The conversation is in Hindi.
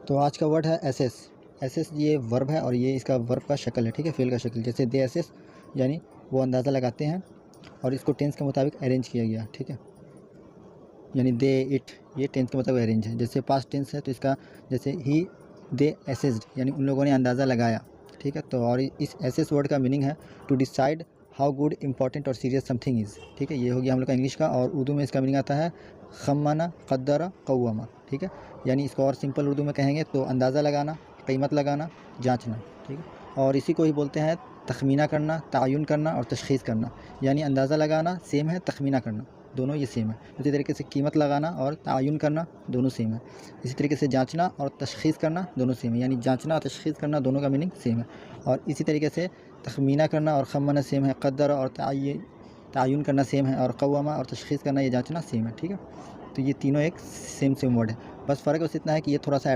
तो आज का वर्ड है एसेस। एसेस ये वर्ब है और ये इसका वर्ब का शक्ल है, ठीक है, फेल का शक्ल। जैसे दे एसेस यानी वो अंदाज़ा लगाते हैं और इसको टेंस के मुताबिक अरेंज किया गया, ठीक है, यानी दे इट ये टेंस के मुताबिक अरेंज है। जैसे पास्ट टेंस है तो इसका जैसे ही दे एसेस्ड यानी उन लोगों ने अंदाज़ा लगाया, ठीक है। तो और इस एसेस वर्ड का मीनिंग है to decide how good, important और सीरियस समथिंग इज़, ठीक है। ये हो गया हम लोग का इंग्लिश का। और उर्दू में इसका मीनिंग आता है खम्माना कद्दरा कौमा, ठीक है। यानी इसको और सिंपल उर्दू में कहेंगे तो अंदाज़ा लगाना, कीमत लगाना, जांचना, ठीक है। और इसी को ही बोलते हैं तखमीना करना, तयन करना और तशख़ीस करना। यानी अंदाज़ा लगाना सेम है तखमीना करना, दोनों ये सेम है। इसी तरीके से कीमत लगाना और तयन करना दोनों सेम है। इसी तरीके से जांचना और तशख़ीस करना दोनों सेम है, यानी जांचना और तशख़ीस करना दोनों का मीनिंग सेम है। और इसी तरीके से तखमीना करना और खम्मना सेम है, क़द्दर और तयन करना सेम है, और क़व्वमा और तशख़ीस करना ये जांचना सेम है, ठीक है। तो ये तीनों एक सेम वर्ड है, बस फ़र्क बस इतना है कि ये थोड़ा सा